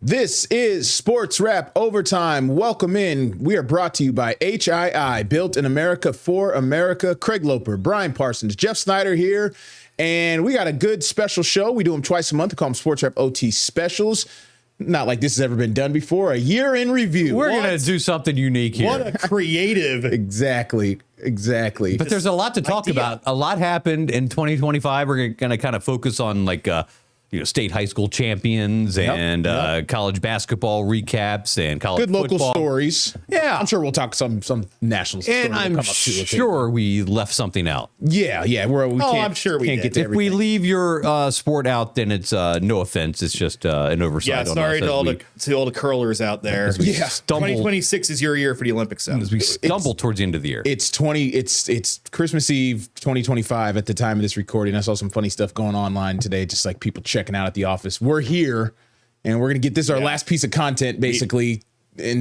This is Sportswrap Overtime. Welcome in. We are brought to you by HII, built in America for America. Craig Loper, Brian Parsons, Jeff Snyder here. And we got a good special show. We do them twice a month. We call them Sportswrap OT specials. Not like this has ever been done before. A year in review. We're going to do something unique here. What a creative. Exactly. But there's a lot to talk about. A lot happened in 2025. We're going to kind of focus on state high school champions and college basketball recaps and college good local football stories. Yeah. I'm sure we'll talk some national stories. And I'm sure we left something out. Yeah. I'm sure we can't did. get to If everything. we leave your sport out, then it's no offense. It's just an oversight. Yeah, sorry to all the curlers out there. Yeah. 2026 is your year for the Olympics. So. As we stumble towards the end of the year. It's Christmas Eve 2025 at the time of this recording. I saw some funny stuff going online today, just like people checking out at the office. We're here, and we're going to get this our last piece of content, basically,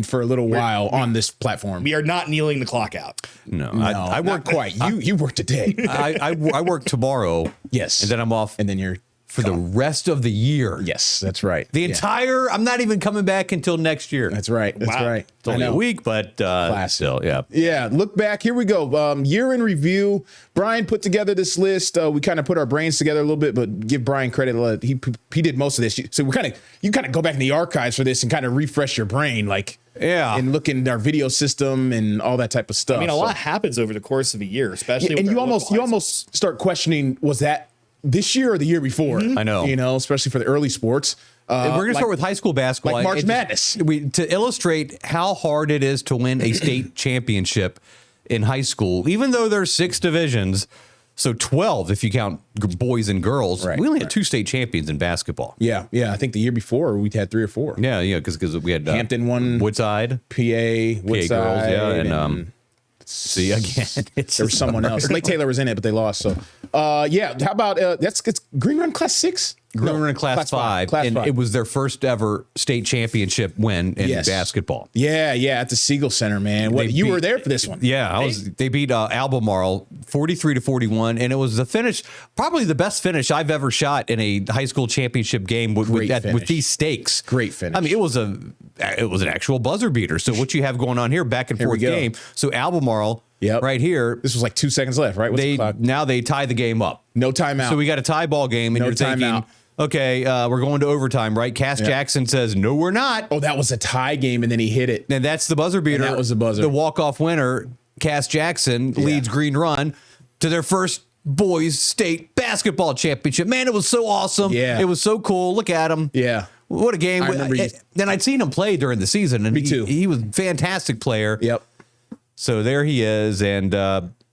for a little while on this platform. We are not kneeling the clock out. No, I work quite. You work today. I work tomorrow. Yes. And then I'm off. And then you're for the rest of the year. Yes, that's right. I'm not even coming back until next year. That's right. That's right. It's only a week, but still, yeah. Yeah, look back. Here we go. Year in review. Brian put together this list. We kind of put our brains together a little bit, but give Brian credit. He did most of this. So you kind of go back in the archives for this and kind of refresh your brain, and look in our video system and all that type of stuff. I mean, a lot happens over the course of a year, especially. And you almost start questioning, was that this year or the year before? I know. Especially for the early sports. We're going to start with high school basketball. Like March Madness. To illustrate how hard it is to win a state championship in high school, even though there's 6 divisions, so 12 if you count boys and girls, we only had 2 state champions in basketball. Yeah. I think the year before we had 3 or 4. Yeah, because we had Hampton won, Woodside, PA girls, and see again. There was someone else. Lake Taylor was in it, but they lost. So, how about it's Green Run Class 6? Green Run Class 5, and it was their first ever state championship win in basketball. Yeah, at the Siegel Center, man. You were there for this one? Yeah, they beat Albemarle 43-41, and it was the finish, probably the best finish I've ever shot in a high school championship game with these stakes. Great finish. I mean, it was an actual buzzer beater. So what you have going on here, back and forth game. So Albemarle. Yep. Right here. This was like 2 seconds left, right? Now they tie the game up. No timeout. So we got a tie ball game, and you're thinking, okay, we're going to overtime, right? Cass Jackson says, no, we're not. Oh, that was a tie game, and then he hit it. And that's the buzzer beater. And that was the buzzer. The walk-off winner, Cass Jackson, leads Green Run to their first boys state basketball championship. Man, it was so awesome. Yeah. It was so cool. Look at him. Yeah. What a game. Then I'd seen him play during the season, and Me too. He was a fantastic player. Yep. So there he is, and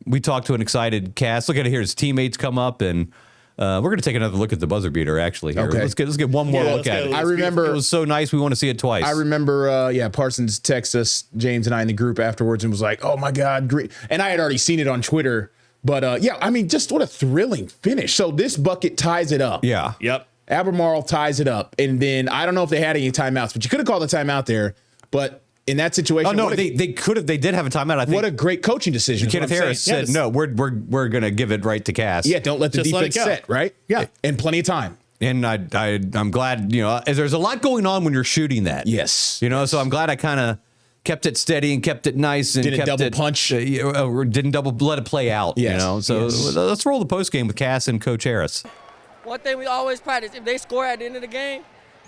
we talked to an excited Cass. Look at it here. His teammates come up, and we're going to take another look at the buzzer beater, actually. Here. Okay. Let's get one more look at it. I remember. It was so nice. We want to see it twice. I remember, Parsons texted us, James and I, in the group afterwards and was like, oh, my God, great. And I had already seen it on Twitter. But, just what a thrilling finish. So this bucket ties it up. Yeah. Yep. Albemarle ties it up. And then I don't know if they had any timeouts, but you could have called a timeout there. But in that situation, oh no, they could have. They did have a timeout. I think. What a great coaching decision. Kenneth Harris said, "No, we're going to give it right to Cass." Yeah, don't let the defense set. Right. Yeah, and plenty of time. And I'm glad. There's a lot going on when you're shooting that. Yes. So I'm glad I kind of kept it steady and kept it nice and didn't double punch. Didn't double let it play out. Yes. So let's roll the post game with Cass and Coach Harris. One thing we always practice: if they score at the end of the game,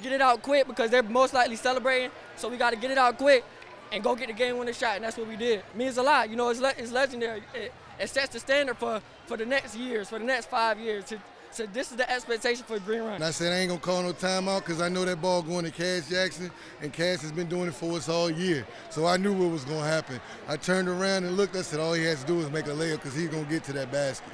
get it out quick because they're most likely celebrating. So we got to get it out quick and go get the game-winning shot, and that's what we did. It means a lot. It's legendary. It sets the standard for the next years, for the next 5 years. So this is the expectation for Green Run. And I said I ain't going to call no timeout because I know that ball going to Cass Jackson, and Cass has been doing it for us all year. So I knew what was going to happen. I turned around and looked. I said all he has to do is make a layup because he's going to get to that basket.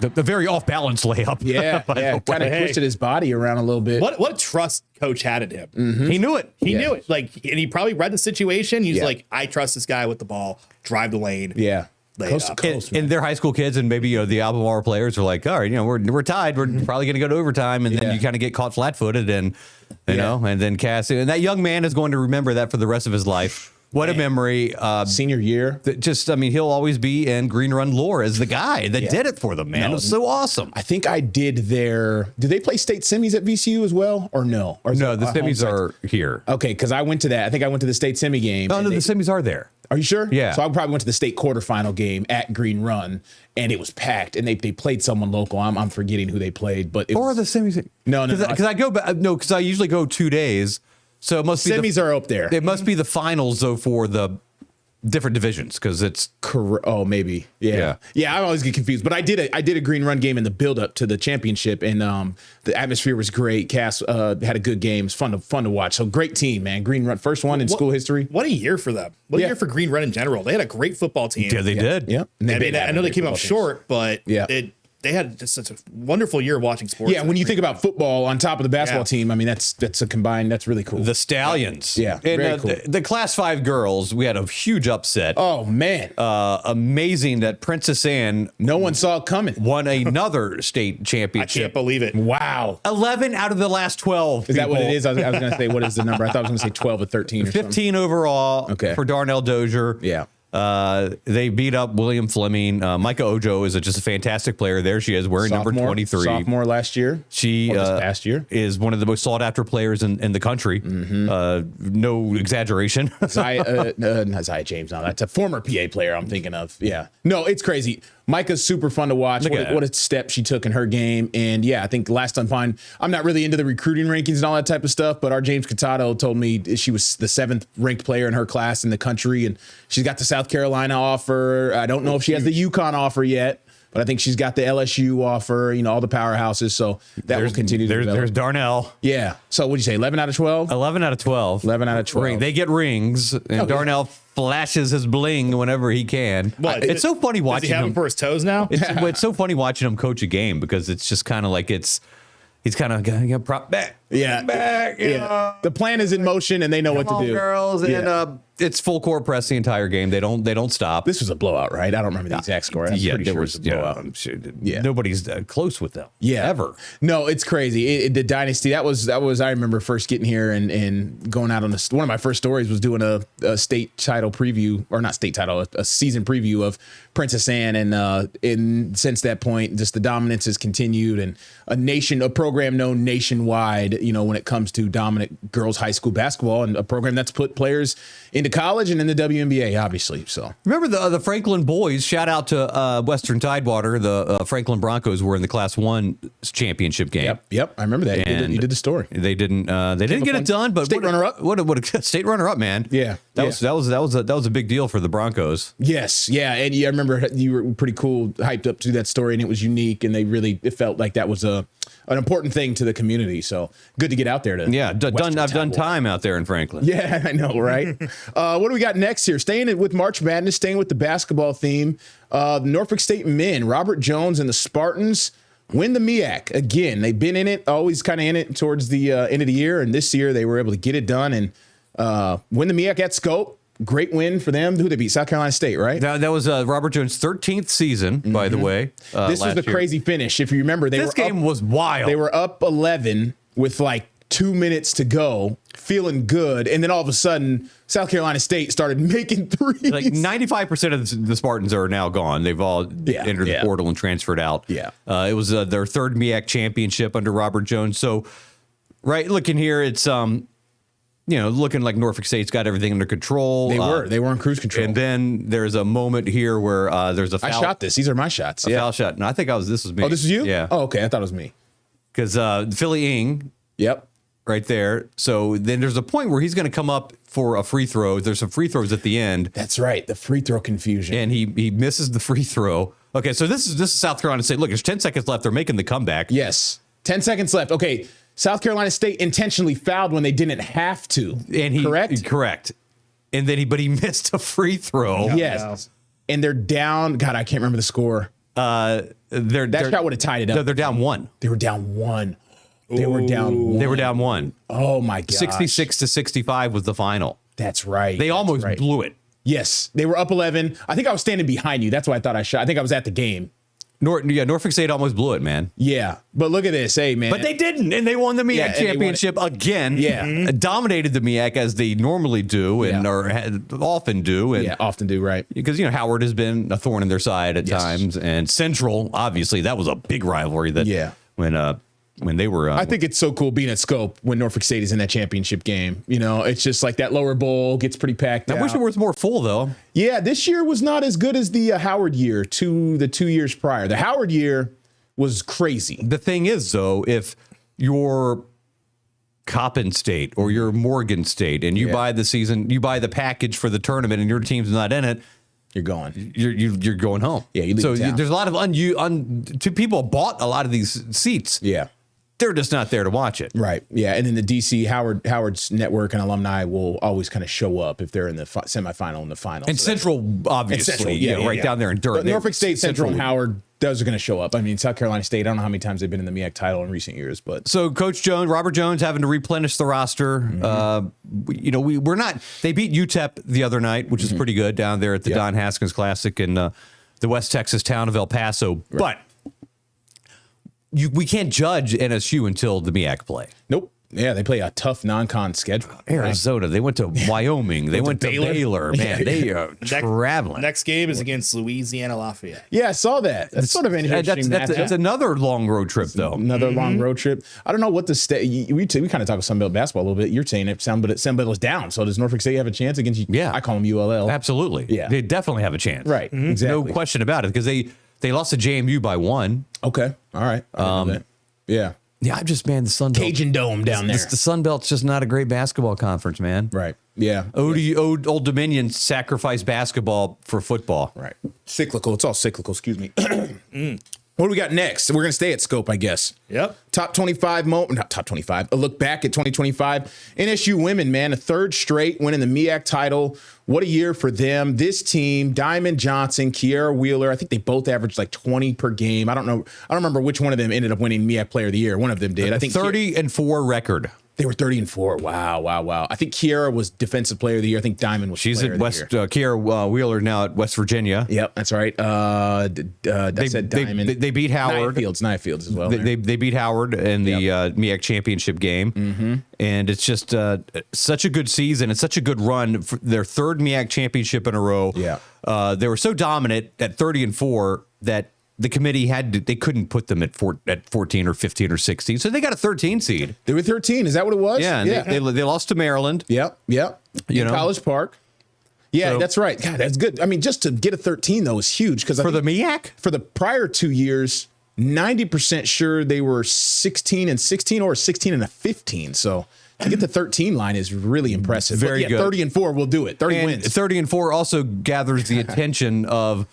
The very off-balance layup. Yeah. Kind of twisted his body around a little bit. What trust coach had in him. Mm-hmm. He knew it. He knew it. And he probably read the situation. He's like, I trust this guy with the ball. Drive the lane. Yeah. Coast to coast, and they're high school kids, and maybe the Albemarle players are like, all right, we're tied. We're probably going to go to overtime, and then you kind of get caught flat-footed, and and then Cass, and that young man is going to remember that for the rest of his life. What a memory. Senior year. He'll always be in Green Run lore as the guy that did it for them, man. It was so awesome. I think I did did they play state semis at VCU as well, or no? Or no, the semis are here. Okay, because I went to that. I think I went to the state semi game. Oh, no, the semis are there. Are you sure? Yeah. So I probably went to the state quarterfinal game at Green Run, and it was packed, and they played someone local. I'm forgetting who they played, but Or the semis. No. Because I go back. No, because I usually go 2 days. So it must be semis are up there. It must be the finals though for the different divisions because it's oh maybe yeah. I always get confused, but I did a Green Run game in the build up to the championship, and the atmosphere was great. Cass had a good game. It's fun to watch. So great team, man. Green Run, first one in school history. What a year for them. What a year for Green Run in general. They had a great football team. Yeah, they did. Yeah, I know they came up short, but they had just such a wonderful year watching sports. Yeah, when you think about football on top of the basketball team, I mean, that's a combined, that's really cool. The Stallions. Yeah, and very cool. The Class 5 girls, we had a huge upset. Oh, man. Amazing that Princess Anne. No one saw it coming. Won another state championship. I can't believe it. Wow. 11 out of the last 12. Is that what it is? I was going to say, what is the number? I thought I was going to say 12 or 13 or 15 something. overall Okay. for Darnell Dozier. Yeah. They beat up William Fleming. Micah Ojo is just a fantastic player. There she is wearing number 23. Sophomore last year. She this past year is one of the most sought after players in the country. No exaggeration. Isaiah James. Now that's a former PA player I'm thinking of. Yeah. No, it's crazy. Micah's super fun to watch. What a step she took in her game. And yeah, I think last time I'm not really into the recruiting rankings and all that type of stuff, but our James Catato told me she was the 7th ranked player in her class in the country. And she's got the South Carolina offer. I don't know if she has the UConn offer yet, but I think she's got the LSU offer, all the powerhouses. So that will continue to develop. There's Darnell. Yeah. So what'd you say, 11 out of 12? 11 out of 12. 11 out of 12. They get rings, and Darnell flashes his bling whenever he can. It's so funny watching Does he have him for his toes now? It's so funny watching him coach a game because it's just kind of like he's kind of prop back. Yeah. Back. The plan is in motion, and they know what to do. Girls, and it's full court press the entire game. They don't stop. This was a blowout, right? I don't remember the exact score. I'm pretty sure it was a blowout. I'm sure, nobody's close with them. Yeah, ever. No, it's crazy. The dynasty. That was. I remember first getting here and going out on one of my first stories was doing a state title preview, or not state title, a season preview of Princess Anne, and since that point, just the dominance has continued, and a program known nationwide. When it comes to dominant girls high school basketball, and a program that's put players into college and in the WNBA, obviously. So remember the Franklin boys. Shout out to Western Tidewater. The Franklin Broncos were in the Class 1 championship game. Yep. I remember that. You did the story. They didn't get it done, but state runner up. What a state runner up, man. Yeah, that was a big deal for the Broncos. Yes, yeah, and I remember you were pretty cool, hyped up to that story, and it was unique, and it felt like that was an important thing to the community. So good to get out there. I've done time out there in Franklin. Yeah, I know, right? What do we got next here? Staying with March Madness, staying with the basketball theme. The Norfolk State men, Robert Jones and the Spartans, win the MEAC again. They've been in it, always kind of in it towards the end of the year, and this year they were able to get it done and win the MEAC at Scope. Great win for them. Who they beat? South Carolina State, right? That was Robert Jones' 13th season, by the way. This was the crazy finish. If you remember, this game was wild. They were up 11 with like 2 minutes to go, feeling good, and then all of a sudden, South Carolina State started making threes. Like 95% of the Spartans are now gone. They've all entered the portal and transferred out. Yeah, it was their third MEAC championship under Robert Jones. So, looking here, it's looking like Norfolk State's got everything under control. They were in cruise control. And then there's a moment here where there's a foul. I shot this. These are my shots. Foul shot. No, I think this was me. Oh, this was you? Yeah. Oh, okay. I thought it was me. Because Philly Ing. Yep. Right there. So then there's a point where he's going to come up for a free throw. There's some free throws at the end. That's right. The free throw confusion. And he misses the free throw. Okay, so this is South Carolina State. Look, there's 10 seconds left. They're making the comeback. Yes. 10 seconds left. Okay. South Carolina State intentionally fouled when they didn't have to. And correct. And then he missed a free throw. Yes. Wow. And they're down. God, I can't remember the score. That shot would have tied it up. No, they're down 1. They were down 1. They were down 1. Oh my God. 66-65 was the final. That's right. They almost blew it. Yes. They were up 11. I think I was standing behind you. That's why I thought I shot. I think I was at the game. Norfolk State almost blew it, man. Yeah, but look at this, hey man. But they didn't, and they won the MEAC championship again. Yeah, dominated the MEAC as they normally do, and often do. And often do, right? Because Howard has been a thorn in their side at times, and Central, obviously, that was a big rivalry. That when they were. I think it's so cool being at Scope when Norfolk State is in that championship game. It's just like that lower bowl gets pretty packed out. I wish it was more full, though. Yeah, this year was not as good as the Howard year the 2 years prior. The Howard year was crazy. The thing is, though, if you're Coppin State or you're Morgan State and you buy the package for the tournament and your team's not in it, you're going. You're going home. Yeah, you leave so town. There's a lot of people bought a lot of these seats. Yeah. They're just not there to watch it. Right. Yeah. And then the DC Howard's network and alumni will always kind of show up if they're in the semifinal and the final. And Central, obviously, down there in Durham. But Norfolk State, Central, and Howard, those are going to show up. I mean, South Carolina State, I don't know how many times they've been in the MEAC title in recent years, but. So Coach Robert Jones having to replenish the roster. We're not, they beat UTEP the other night, which is pretty good down there at the Don Haskins Classic in the West Texas town of El Paso. Right. But we can't judge NSU until the MEAC play. Nope. Yeah, they play a tough non-con schedule. Arizona, they went to Wyoming, they went to Baylor. Man, they are traveling. Next game is against Louisiana Lafayette. Yeah, I saw that. That's sort of an interesting matchup. That's another long road trip, though. Another long road trip. I don't know what the state. We kind of talk about Sunbelt basketball a little bit. You're saying it, Sunbelt is down. So does Norfolk State have a chance against you? Yeah, I call them ULL. Absolutely. Yeah, they definitely have a chance. Right. Exactly. No question about it because they lost to JMU by 1. Okay. All right. Yeah. Yeah, I'm just, man, the Sun Belt. Cajun Dome down there. The Sun Belt's just not a great basketball conference, man. Right. Yeah. Old Dominion sacrificed basketball for football. Right. Cyclical. It's all cyclical. Excuse me. What do we got next? We're going to stay at Scope, I guess. Yep. Top 25 moment, not top 25. A look back at 2025. NSU women, man, a third straight winning the MEAC title. What a year for them. This team, Diamond Johnson, Kiera Wheeler, I think they both averaged like 20 per game. I don't know. I don't remember which one of them ended up winning MEAC Player of the Year. One of them did. I think 30-4 record. They were 30-4. Wow. I think Kiera was Defensive Player of the Year. I think Diamond was She's Player at West. Kiera Wheeler now at West Virginia. Yep, that's right. They said Diamond. They beat Howard. Knight Fields as well. They beat Howard in the MEAC championship game. And it's just such a good season. It's such a good run for their third MEAC championship in a row. Yeah. They were so dominant at 30-4 that the committee they couldn't put them at 14 or 15 or 16. So they got a 13 seed. They were 13. Is that what it was? Yeah. They lost to Maryland. Yep. College Park. Yeah, that's right. God, that's good. I mean, just to get a 13, though, is huge. Because for the MEAC? For the prior 2 years, 90% sure they were 16-16 or 16-15. So to get the 13 line is really impressive. Very good. 30-4 will do it. 30 wins. 30-4 also gathers the attention of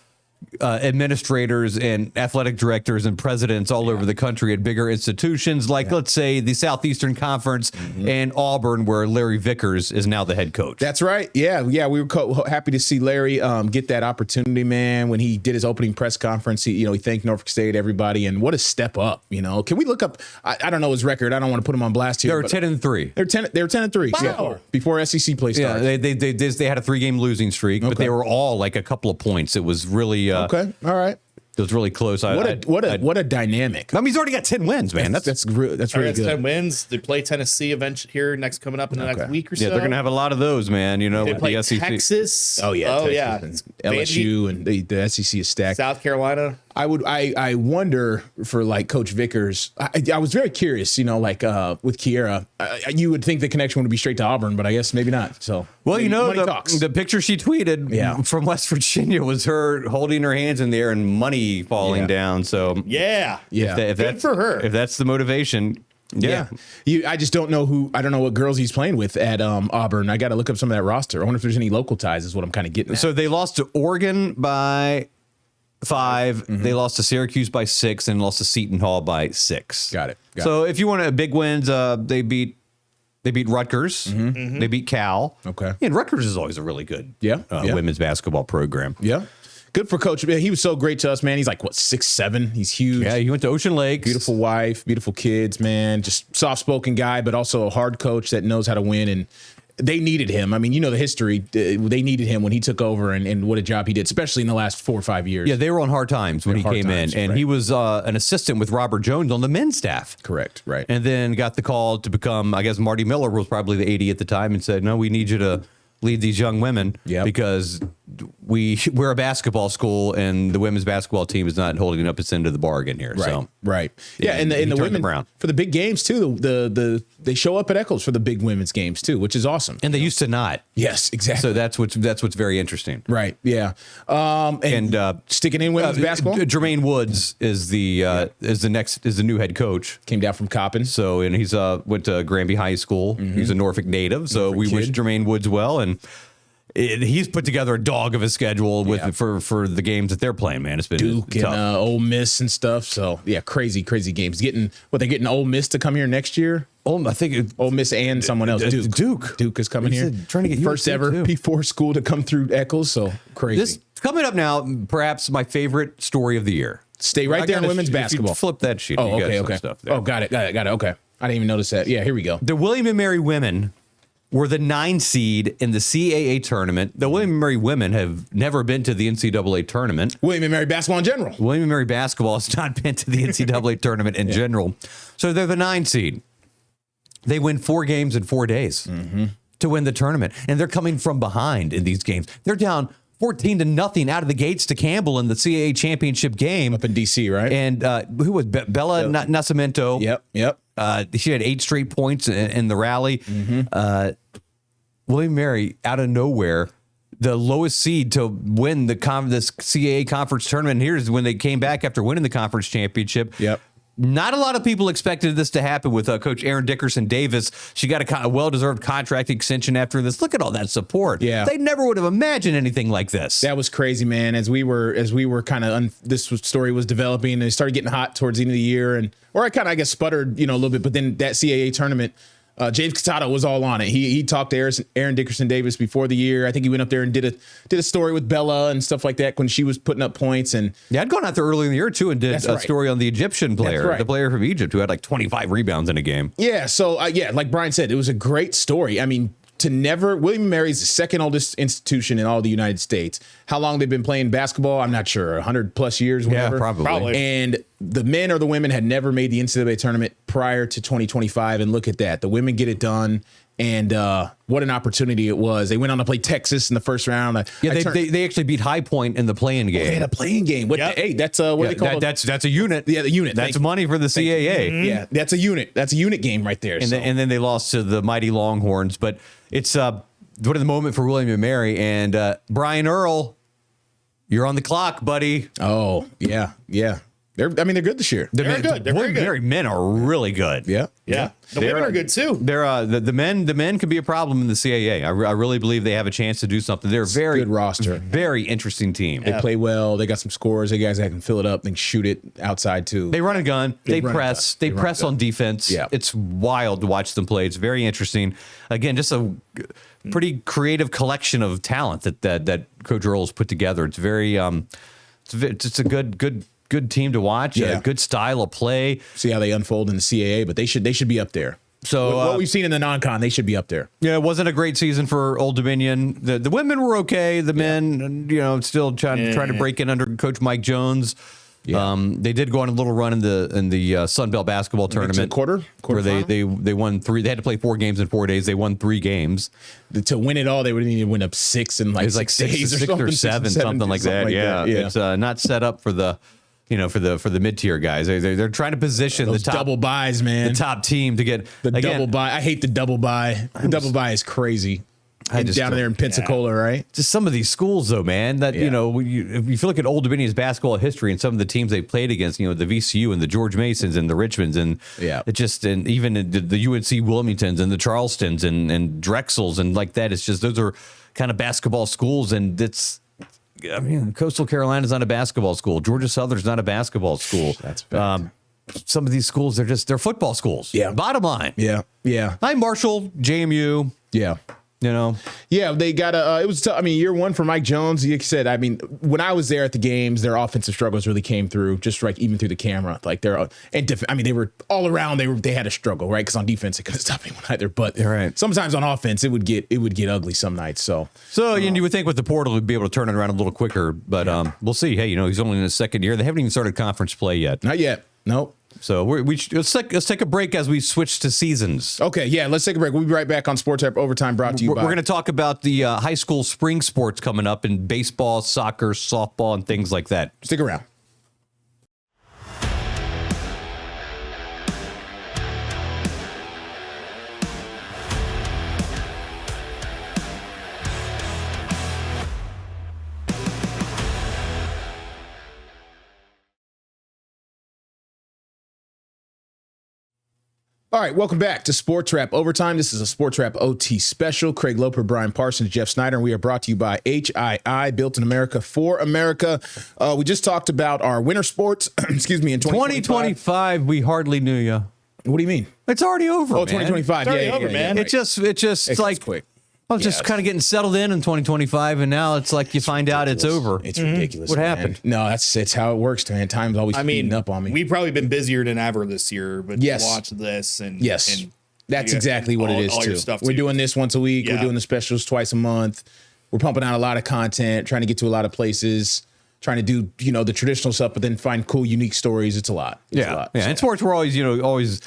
administrators and athletic directors and presidents all over the country at bigger institutions like, let's say, the Southeastern Conference and Auburn, where Larry Vickers is now the head coach. That's right. Yeah. We were happy to see Larry get that opportunity, man. When he did his opening press conference, he thanked Norfolk State, everybody, and what a step up. Can we look up? I don't know his record. I don't want to put him on blast here. They were 10-3. They're 10-3. Wow. Yeah, before SEC play started. Yeah, they had a 3-game losing streak, but they were all like a couple of points. It was really okay. All right. It was really close. What a dynamic. I mean, he's already got 10 wins, man. That's really good. 10 wins. They play Tennessee here coming up in the next week or so. Yeah, they're going to have a lot of those, man. They with play the SEC. Texas. Oh yeah. Texas. LSU and the SEC is stacked. South Carolina. I wonder for like Coach Vickers. I was very curious, with Kiera, you would think the connection would be straight to Auburn, but I guess maybe not. So well, the picture she tweeted from West Virginia was her holding her hands in the air and money falling down. So if good for her. If that's the motivation. Yeah. I just don't know I don't know what girls he's playing with at Auburn. I got to look up some of that roster. I wonder if there's any local ties is what I'm kind of getting at. So they lost to Oregon by 5. They lost to Syracuse by 6 and lost to Seton Hall by 6. Got it. So if you want big wins, they beat Rutgers. They beat Cal. Okay. And Rutgers is always a really good women's basketball program. Yeah. Good for Coach. He was so great to us, man. He's like, 6'7". He's huge. Yeah, he went to Ocean Lakes. Beautiful wife, beautiful kids, man. Just soft-spoken guy, but also a hard coach that knows how to win. And they needed him. I mean, you know the history. They needed him when he took over, and what a job he did, especially in the last 4 or 5 years. Yeah, they were on hard times when he came in, and right. he was an assistant with Robert Jones on the men's staff. Correct, right. And then got the call to become, I guess Marty Miller was probably the AD at the time and said, no, we need you to lead these young women because we're a basketball school and the women's basketball team is not holding up its end of the bargain here. Right, so right. Yeah, and the women for the big games too. They show up at Eccles for the big women's games too, which is awesome. And they used to not. Yes, exactly. So that's what's very interesting. Right. Yeah. And sticking in women's basketball. Jermaine Woods is the new head coach. Came down from Coppin. So and he's went to Granby High School. He's a Norfolk native. So we wish Jermaine Woods well, and he's put together a dog of a schedule for the games that they're playing. Man, it's been Duke tough. And Ole Miss and stuff. So yeah, crazy games. They're getting Ole Miss to come here next year. I think Ole Miss and someone else. Duke is coming here. Trying to get first ever P4 school to come through Eccles. So crazy. This coming up now, perhaps my favorite story of the year. Stay right there in women's basketball. Flip that sheet. Oh, okay. Stuff there. Oh, got it. Okay. I didn't even notice that. Yeah, here we go. The William and Mary women were the 9 seed in the CAA tournament. The William and Mary women have never been to the NCAA tournament. William and Mary basketball in general. William and Mary basketball has not been to the NCAA tournament in general. So they're the 9 seed. They win 4 games in 4 days to win the tournament. And they're coming from behind in these games. They're down 14-0 out of the gates to Campbell in the CAA championship game. Up in D.C., right? And who was Bella Nascimento? Yep. She had 8 straight points in the rally. William Mary, out of nowhere, the lowest seed to win this CAA conference tournament. Here's when they came back after winning the conference championship. Yep. Not a lot of people expected this to happen with Coach Aaron Dickerson Davis. She got a well-deserved contract extension after this. Look at all that support. Yeah. They never would have imagined anything like this. That was crazy, man. As we were kind of this story was developing, and it started getting hot towards the end of the year, or I kind of sputtered, a little bit. But then that CAA tournament, James Casado was all on it. He talked to Aaron Dickerson Davis before the year. I think he went up there and did a story with Bella and stuff like that when she was putting up points. And yeah, I'd gone out there early in the year too and did a story on the Egyptian player, the player from Egypt who had like 25 rebounds in a game. Yeah, so like Brian said, it was a great story. I mean, William & Mary's the second oldest institution in all the United States. How long they've been playing basketball, I'm not sure. 100+ years, whatever. Yeah, probably. And the men or the women had never made the NCAA tournament prior to 2025. And look at that. The women get it done. And what an opportunity it was. They went on to play Texas in the first round. They actually beat High Point in the play-in game. They had a play-in game. Hey, that's what they call it. That's a unit. Yeah, the unit. That's money for the CAA. Yeah, that's a unit. That's a unit game right there. And then they lost to the mighty Longhorns. But it's what a moment for William and Mary. And Brian Earl, you're on the clock, buddy. Oh, yeah. They're good this year. They're good. They're very good. Mary men are really good. Yeah. The women are good too. They're the men could be a problem in the CAA. I really believe they have a chance to do something. They're a very good roster, very interesting team. They play well. They got some scores. They guys that can fill it up. They can shoot it outside too. They run a gun. They press. They press on defense. Yeah. It's wild to watch them play. It's very interesting. Again, just a pretty creative collection of talent that Coach Earl's put together. It's very it's a good team to watch. Yeah. A good style of play. See how they unfold in the CAA, but they should be up there. So what we've seen in the non-con, they should be up there. Yeah, it wasn't a great season for Old Dominion. The women were okay. The men, still trying to break in under Coach Mike Jones. Yeah. They did go on a little run in the Sun Belt basketball tournament quarter where they won 3. They had to play 4 games in 4 days. They won 3 games. To win it all, they would need to win up 6 in like 6 days or 6 or 7, something like that. Yeah, it's not set up for the. For the mid-tier guys, they're trying to position those the top double buys, man. The top team to get double buy. I hate the double buy. The double buy is crazy. Down there in Pensacola, right? Just some of these schools, though, man. That if you look at Old Dominion's basketball history and some of the teams they played against, the VCU and the George Masons and the Richmonds and and even the UNC Wilmingtons and the Charlestons and Drexels and like that. It's just those are kind of basketball schools, and Coastal Carolina's not a basketball school. Georgia Southern's not a basketball school. That's bad. Some of these schools, they're football schools. Yeah. Bottom line. Yeah. Hi, Marshall, JMU. Yeah. You know, Yeah, they got it was. I mean, year one for Mike Jones. He said, I mean, when I was there at the games, their offensive struggles really came through, just like even through the camera. Like I mean, they were all around. They had a struggle, right? Because on defense, they couldn't stop anyone either. But sometimes on offense, it would get ugly some nights. So you would think with the portal, we'd be able to turn it around a little quicker. But we'll see. Hey, he's only in his second year. They haven't even started conference play yet. Not yet. Nope. So let's take a break as we switch to seasons. Okay, yeah, let's take a break. We'll be right back on Sportswrap Overtime, brought to you by... We're going to talk about the high school spring sports coming up in baseball, soccer, softball, and things like that. Stick around. All right, welcome back to Sportswrap Overtime. This is a Sportswrap OT special. Craig Loper, Brian Parsons, Jeff Snyder, and we are brought to you by HII, built in America for America. We just talked about our winter sports, excuse me, in 2025, we hardly knew you. What do you mean? It's already over, Oh, man. 2025, It's already yeah, over, man. It just It's like quick. I was just kind of getting settled in 2025, and now it's like you find out it's over. It's ridiculous. What man. happened? No, it's how it works, man. Time's always speeding up on me. We've probably been busier than ever this year, but Yes. to watch this and Yes. and That's you got exactly what it is, all your too. stuff, We're too. doing this once a week. We're Yeah. doing the specials twice a month. We're pumping out a lot of content, trying to get to a lot of places, trying to do, the traditional stuff, but then find cool, unique stories. It's a lot. It's a lot. Yeah. So, In sports, we're always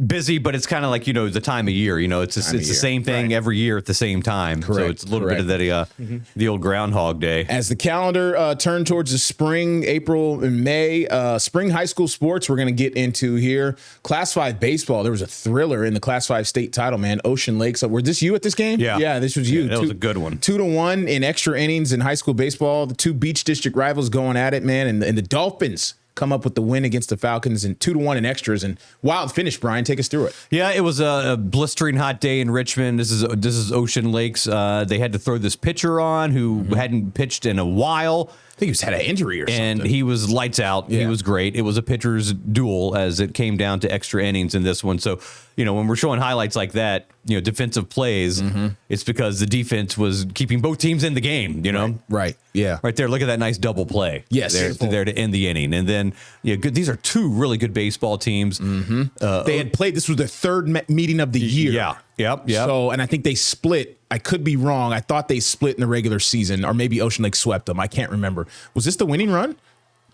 busy, but it's kind of like, the time of year, it's the year. same thing every year at the same time. So Correct. it's a little bit of that, the old Groundhog Day. as the calendar turned towards the spring, April and May, spring high school sports we're going to get into here. Class 5 baseball, there was a thriller in the Class 5 state title, man. Ocean Lakes. Were this you at this game? Yeah. Yeah, this was you. Yeah, that was a good one. 2-1 in extra innings in high school baseball. The two Beach District rivals going at it, man. And the Dolphins come up with the win against the Falcons and 2-1 in extras. And wild finish, Brian. Take us through it. Yeah, it was a blistering hot day in Richmond. This is Ocean Lakes. They had to throw this pitcher on who hadn't pitched in a while. I think he had an injury or And something. he was lights out. Yeah. He was great. It was a pitcher's duel as it came down to extra innings in this one. So, when we're showing highlights like that, defensive plays, it's because the defense was keeping both teams in the game, Right. Yeah. Right there, look at that nice double play. Yes. There to end the inning. And then, good. These are two really good baseball teams. They had played. This was their third meeting of the year. Yeah. Yep. So, and I think they split. I could be wrong. I thought they split in the regular season, or maybe Ocean Lake swept them. I can't remember. Was this the winning run?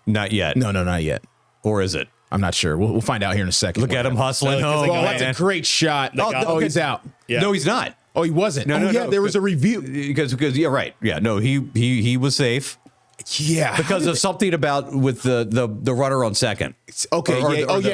Not yet. No, not yet. Or is it? I'm not sure. We'll find out here in a second. Look at him hustling Because home. they Oh, got- that's a great shot. got- Oh, he's out. Yeah. No, he's not. Oh, he wasn't. No, There was a review. Because yeah, right. Yeah, no, he was safe. Yeah. Because of something about with the runner on second. Okay.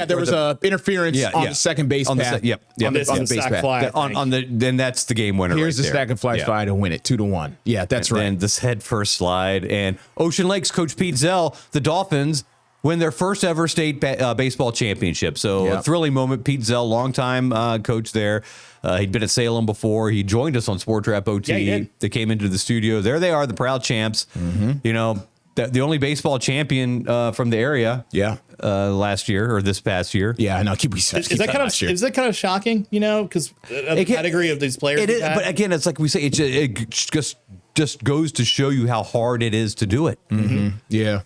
There was a interference on the second base on the path. yep. On This the is a base sack path. fly. Then that's the game winner. Here's right the there. sack and fly Yeah. fly to win it 2-1. Yeah, that's right. And this head first slide and Ocean Lakes coach Pete Zell, the Dolphins win their first ever state baseball championship. So Yep. a thrilling moment. Pete Zell, longtime coach there. He'd been at Salem before. He joined us on Sportswrap OT. Yeah, he did. They came into the studio. There they are, the proud champs. The only baseball champion from the area. Yeah. Last year or this past year. Yeah, no, Is that kind of shocking? Because the pedigree of these players. It is, but again, it's like we say, it just goes to show you how hard it is to do it. Yeah.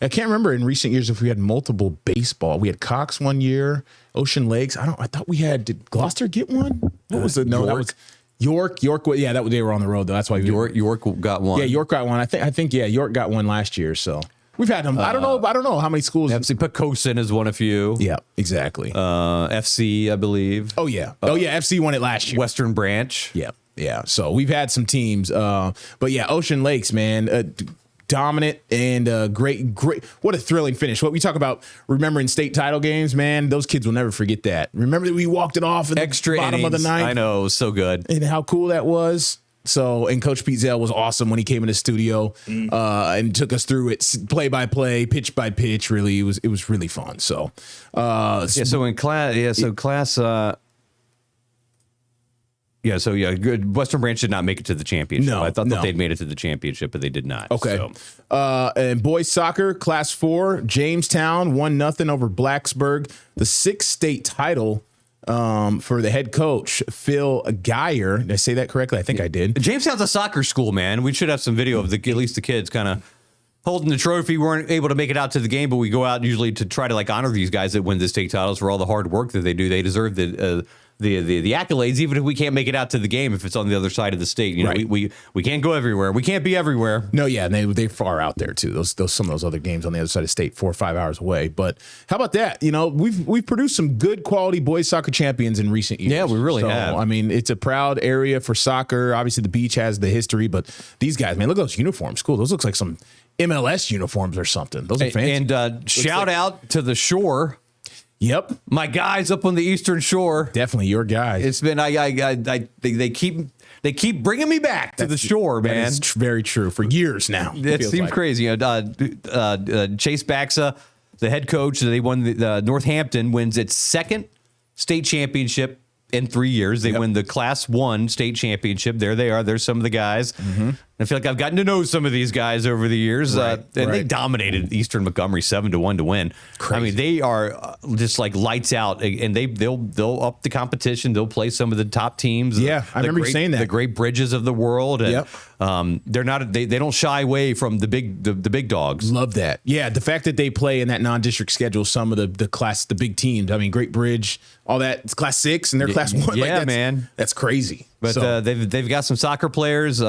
I can't remember in recent years if we had multiple baseball. We had Cox one year, Ocean Lakes. I thought we had, did Gloucester get one? What was it? No, that was York. Yeah, they were on the road though. That's why York got one. Yeah, York got one. I think York got one last year. So we've had them. I don't know how many schools. FC Pocosin is one of you. Yeah, exactly. FC, I believe. Oh yeah. FC won it last year. Western Branch. Yeah. So we've had some teams. But yeah, Ocean Lakes, man. Dominant and great. What a thrilling finish. What we talk about remembering state title games, man, those kids will never forget that. Remember that we walked it off in Extra the bottom innings. of the ninth? I know, it was so good. And how cool that was. So, and Coach Pete Zell was awesome when he came in the studio and took us through it play by play, pitch by pitch. Really, it was really fun. So, So in class, good. Western Branch did not make it to the championship. No, I thought no. that they'd made it to the championship, but they did not. Okay. So. And boys soccer, Class 4, Jamestown 1-0 over Blacksburg. The 6th state title for the head coach, Phil Geyer. Did I say that correctly? I think I did. Jamestown's a soccer school, man. We should have some video of at least the kids kind of holding the trophy. We weren't able to make it out to the game, but we go out usually to try to like honor these guys that win the state titles for all the hard work that they do. They deserve the accolades, even if we can't make it out to the game if it's on the other side of the state. You know, Right. we can't go everywhere. We can't be everywhere. No, yeah, and they're far out there too. Those some of those other games on the other side of state, 4 or 5 hours away. But how about that? You know, we've produced some good quality boys soccer champions in recent years. Yeah, we really have. I mean, it's a proud area for soccer. Obviously, the beach has the history, but these guys, man, look at those uniforms. Cool. Those looks like some MLS uniforms or something. Those are fancy. And shout out to the Shore. Yep, My guys up on the Eastern Shore. definitely your guys. It's been they keep bringing me back to the Shore, man. That is very true for years now. It feels seems like. crazy. Chase Baxa, the head coach, they won the Northampton wins its second state championship in 3 years. They win the Class 1 state championship. There they are. There's some of the guys. I feel like I've gotten to know some of these guys over the years. And they dominated Eastern Montgomery 7-1 to win. Crazy. I mean, they are just like lights out, and they'll up the competition. They'll play some of the top teams. Yeah, I remember you saying that. The great Bridges of the world. And, Yep. they're not. They don't shy away from the big dogs. Love that. Yeah, the fact that they play in that non-district schedule, some of the big teams. I mean, Great Bridge, all that. It's Class 6 and they're Class 1. Yeah, man. That's crazy. But So, they've got some soccer players.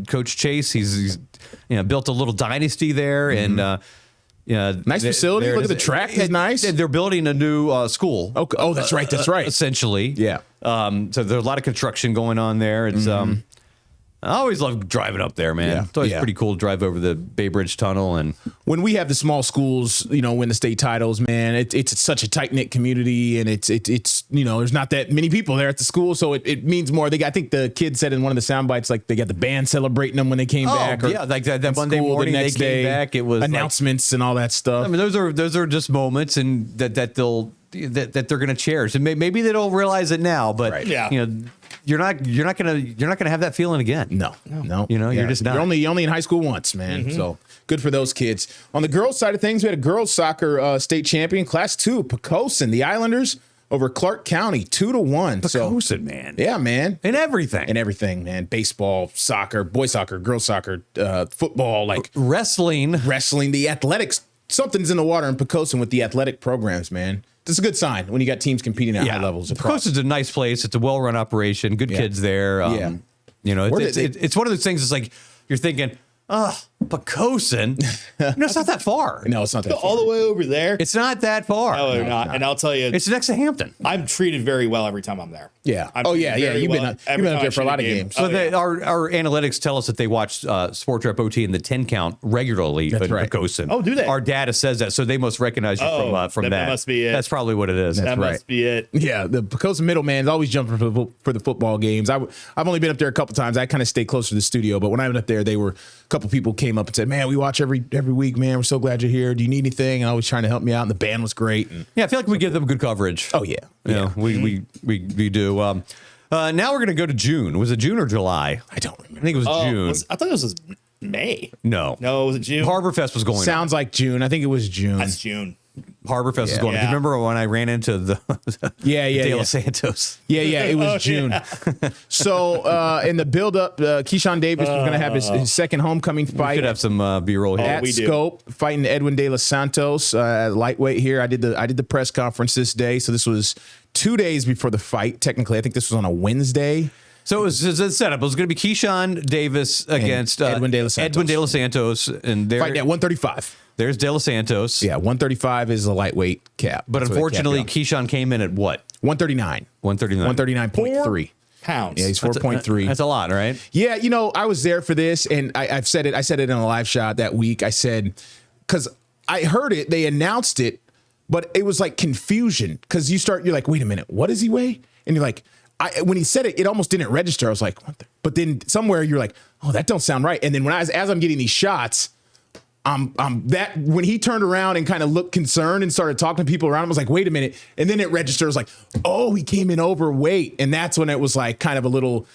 Coach Chase, he's built a little dynasty there, and nice facility. there it Look at is. the track is nice. They're building a new school. Okay. Oh, that's right. That's right. Essentially, Yeah. So there's a lot of construction going on there. It's I always love driving up there, man. Yeah. It's always Yeah. pretty cool to drive over the Bay Bridge Tunnel. And When we have the small schools, win the state titles, man, it's such a tight knit community, and it's there's not that many people there at the school, so it means more. I think the kid said in one of the sound bites, like they got the band celebrating them when they came back. Or yeah, like that in Monday school the morning they next came day, back. It was announcements and all that stuff. I mean, those are just moments, and that they're going to cherish. And maybe they don't realize it now, but Right. Yeah. you're not gonna have that feeling again. No. You're just not. You're only in high school once, man. So good for those kids. On the girls' side of things, we had a girls' soccer state champion, Class 2, Poquoson, the Islanders over Clark County, 2-1. Poquoson, man. Yeah, man. And everything. And everything, man. Baseball, soccer, boys soccer, girls soccer, football, like Wrestling. the athletics. Something's in the water in Poquoson with the athletic programs, man. That's a good sign when you got teams competing at high levels. Pocoson's a nice place. It's a well-run operation. Good kids there. Yeah. It's one of those things. It's like you're thinking, Poquoson. It's not that far. No, it's not that All far. the way over there. It's not that far. No, they're not. And I'll tell you, It's next to Hampton. I'm treated very well every time I'm there. Yeah. I'm Oh, treated yeah, yeah. very You've been well up every time I there for a shoot lot of game. games. So Oh, yeah. our analytics tell us that they watch Sportswrap OT in the 10 count regularly. That's in right. Poquoson. Oh, do they? Our data says that, so they must recognize you from that that. must be it. That's probably what it is. That right. must be it. Yeah, the Poquoson middleman's always jumping for the football games. I've only been up there a couple times. I kind of stay close to the studio, but when I went up there, a couple people came up and said, "Man, we watch every week, man. We're so glad you're here. Do you need anything?" And I was trying to help me out, and the band was great. And, Yeah, I feel like we give them good coverage. oh yeah, You know, we do. Now we're going to go to June. Was it June or July? I don't I remember. think it was June. I thought this was May. No. Was it June? Harbor Fest was going on. Sounds like June. I think it was June. That's June. Harbor Fest was Yeah. going on. Do you Yeah. remember when I ran into the Yeah, De yeah. Los Santos? Yeah, it was Oh, June. So in the build-up, Keyshawn Davis was going to have his second homecoming We fight could have some B-roll here. at we do. Scope, fighting Edwin De Los Santos, lightweight here. I did the press conference this day, so this was 2 days before the fight. Technically, I think this was on a Wednesday. So it was a setup. It was going to be Keyshawn Davis against Edwin De Los Santos. Edwin De Los Santos, and Fighting at 135. there's De Los Santos. Yeah, 135 is a lightweight cap. But That's what they unfortunately, capped it Keyshawn came in at what? 139. 139. 139.3. Pounds. Yeah, he's 4.3. That's a lot, right? Yeah, I was there for this, and I said it in a live shot that week. I said, because I heard it, they announced it, but it was like confusion, because you're like, wait a minute, what does he weigh? And you're like, when he said it, it almost didn't register. I was like, what the? But then somewhere you're like, oh, that don't sound right. And then as I'm getting these shots, when he turned around and kind of looked concerned and started talking to people around him, I was like, wait a minute. And then it registers like, oh, he came in overweight. And that's when it was like kind of a little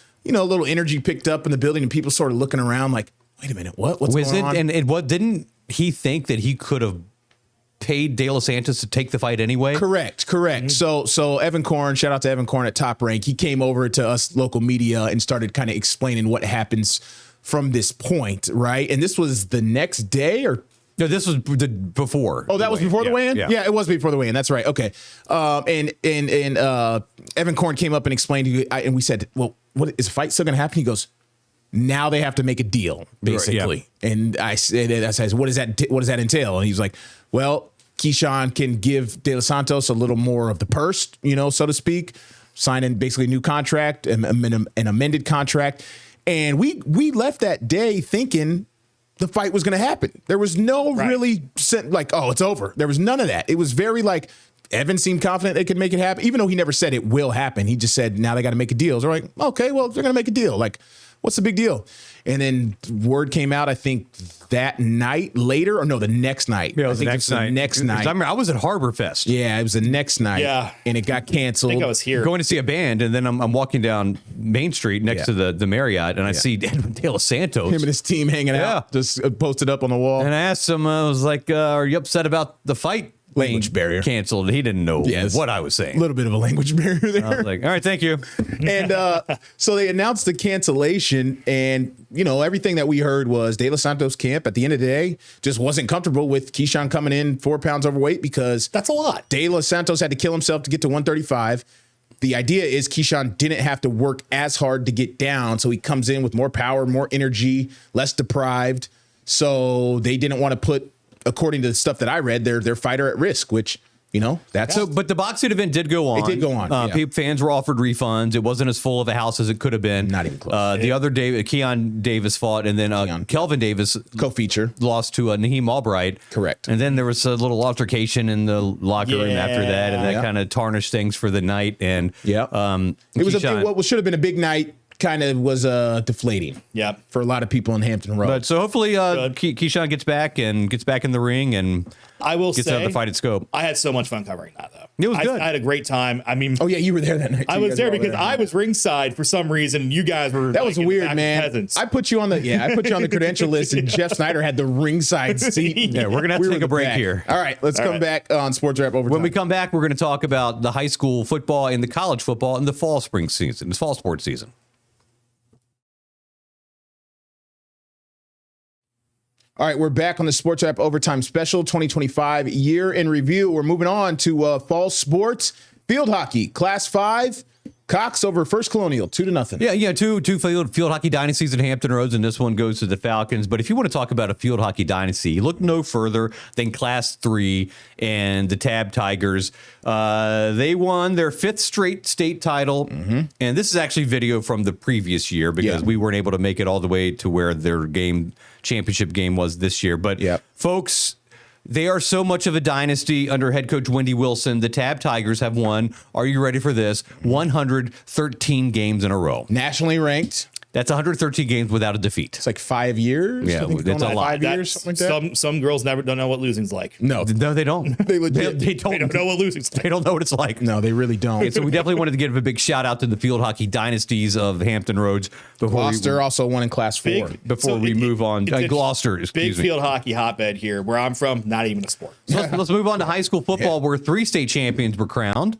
energy picked up in the building and people started looking around like, wait a minute, what's Was going it? on? And what didn't he think that he could have paid De Los Santos to take the fight anyway? Correct. So Evan Korn, shout out to Evan Korn at Top Rank. He came over to us local media and started kind of explaining what happens from this point, right? And this was the next day, or no, this was before. Oh, that was before the weigh-in? Yeah. Yeah, it was before the weigh-in. That's right. Okay. And Evan Korn came up and explained to you, and we said, well, what is the fight still going to happen? He goes, now they have to make a deal, basically. Yeah. And I said, what does that entail? And he's like, well, Keyshawn can give De Los Santos a little more of the purse, so to speak, signing basically a new contract, an amended contract. And we left that day thinking the fight was going to happen. There was no really like, oh, it's over. There was none of that. It was very like, Evan seemed confident they could make it happen, even though he never said it will happen. He just said, now they got to make a deal. So we're like, okay, well, they're going to make a deal. Like, what's the big deal? And then word came out, I think that night later, or no, the next night. Yeah, it was the next night. I remember I was at Harbor Fest. Yeah, it was the next night. Yeah. And it got canceled. I think I was here. Going to see a band, and then I'm walking down Main Street next to the Marriott, and I see De Los Santos. Him and his team hanging out, just posted up on the wall. And I asked him, I was like, are you upset about the fight? Language barrier. Canceled. He didn't know what I was saying. A little bit of a language barrier there. I was like, all right, thank you. And so they announced the cancellation, and everything that we heard was De Los Santos camp at the end of the day just wasn't comfortable with Keyshawn coming in 4 pounds overweight, because that's a lot. De Los Santos had to kill himself to get to 135. The idea is Keyshawn didn't have to work as hard to get down, so he comes in with more power, more energy, less deprived. So they didn't want to put, according to the stuff that I read, their fighter at risk, which, that's so. But the boxing event did go on. It did go on. Fans were offered refunds. It wasn't as full of a house as it could have been. Not even close. The other day, Keon Davis fought, and then Kelvin Davis co-feature lost to Naheem Albright. Correct. And then there was a little altercation in the locker room after that, and that kind of tarnished things for the night. And it was what should have been a big night. Kind of was deflating for a lot of people in Hampton Roads. But so hopefully Keyshawn gets back in the ring and gets out of the fight at Scope. I had so much fun covering that, though. It was good. I had a great time. I mean, oh yeah, you were there that night. I was there because I was ringside for some reason. You guys were. That was weird, man. Peasants. I put you on the credential list, and Jeff Snyder had the ringside seat. Yeah, we're gonna have to take a break here. All right, let's come back on Sports Wrap Overtime. When we come back, we're going to talk about the high school football and the college football and the fall sports season. All right, we're back on the Sports Wrap Overtime Special 2025 year in review. We're moving on to fall sports. Field hockey, Class 5, Cox over First Colonial, 2-0. Yeah, two field hockey dynasties in Hampton Roads, and this one goes to the Falcons. But if you want to talk about a field hockey dynasty, look no further than Class 3 and the Tab Tigers. They won their 5th straight state title, and this is actually video from the previous year because we weren't able to make it all the way to where their championship game was this year. But folks, they are so much of a dynasty under head coach Wendy Wilson. The Tab Tigers have won, are you ready for this, 113 games in a row. Nationally ranked. That's 113 games without a defeat. It's like 5 years. Yeah, it's a lot. 5 years, something like that. Some girls don't know what losing's like. No, they don't. They legit. They don't know what losing's like. They don't know what it's like. No, they really don't. And so we definitely wanted to give a big shout out to the field hockey dynasties of Hampton Roads. Gloucester also won in Class 4. Before we move on. Gloucester, big field hockey hotbed here. Where I'm from, not even a sport. So let's move on to high school football, where 3 state champions were crowned.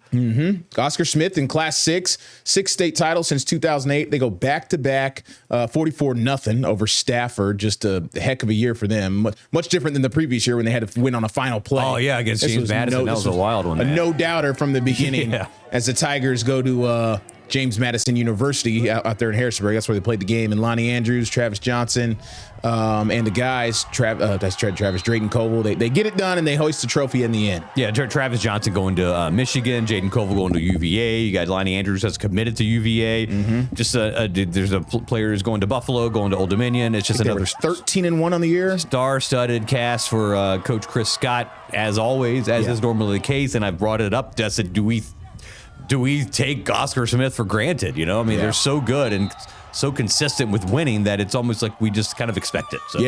Oscar Smith in Class 6, 6 state titles since 2008. They go back-to-back 44-0 over Stafford. Just a heck of a year for them. Much different than the previous year when they had to win on a final play. Oh, yeah, against James Madison. That was a wild one. A no-doubter from the beginning as the Tigers go to James Madison University out there in Harrisonburg. That's where they played the game. And Lonnie Andrews, Travis Johnson, and the guys, Travis Drayton Koval, they get it done and they hoist the trophy in the end. Yeah, Travis Johnson going to Michigan, Jaden Koval going to UVA. You got Lonnie Andrews that's committed to UVA. Just there's a player who's going to Buffalo, going to Old Dominion. It's just another 13-1 on the year. Star-studded cast for Coach Chris Scott, as always, as is normally the case. And I've brought it up. I said, do we take Oscar Smith for granted? They're so good and so consistent with winning that it's almost like we just kind of expect it. So.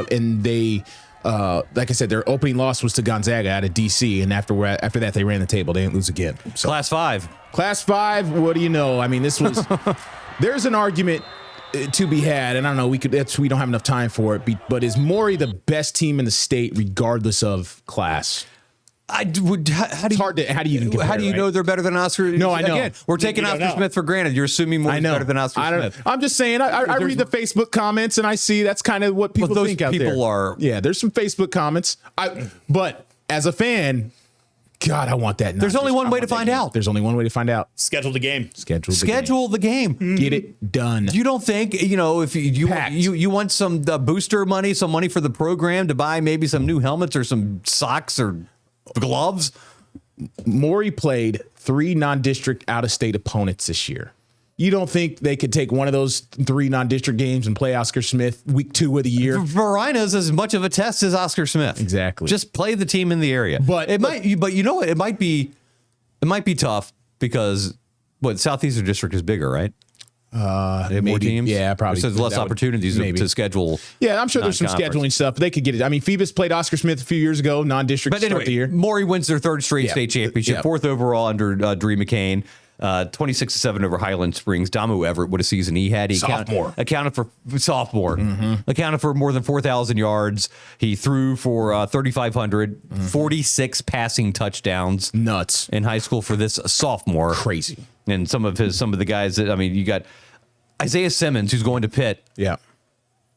And they, like I said, their opening loss was to Gonzaga out of D.C., and after that, they ran the table. They didn't lose again. So. Class 5. Class 5, what do you know? I mean, this was – there's an argument to be had, and I don't know, we don't have enough time for it, but is Maury the best team in the state regardless of class? How do you know they're better than Oscar? No, I know. Again, we're taking Oscar Smith for granted. You're assuming Maury's better than Oscar Smith. I'm just saying, I read the Facebook comments and I see that's kind of what people think out there. Yeah, there's some Facebook comments. But as a fan, God, I want that. There's only one way to find out. There's only one way to find out. Schedule the game. Schedule the game. Get it done. You don't think, if you want some booster money, some money for the program to buy maybe some new helmets or some socks or gloves? Maury played 3 non-district out-of-state opponents this year. You don't think they could take one of those 3 non-district games and play Oscar Smith week 2 of the year? Verina's as much of a test as Oscar Smith. Exactly. Just play the team in the area. But you know what? It might be tough because Southeastern District is bigger, right? They have more teams. Yeah, probably. So there's less opportunities to schedule. Yeah, I'm sure there's some scheduling stuff. But they could get it. I mean, Phoebus played Oscar Smith a few years ago, non-district but anyway, start the year. Maury wins their 3rd straight state championship, 4th overall under Dree McCain. 26-7 over Highland Springs. Damu Everett, what a season he had. Accounted for sophomore. Accounted for more than 4,000 yards. He threw for 3,500, 46 passing touchdowns. Nuts. In high school for this sophomore. Crazy. And some of the guys that, you got Isaiah Simmons, who's going to Pitt. Yeah.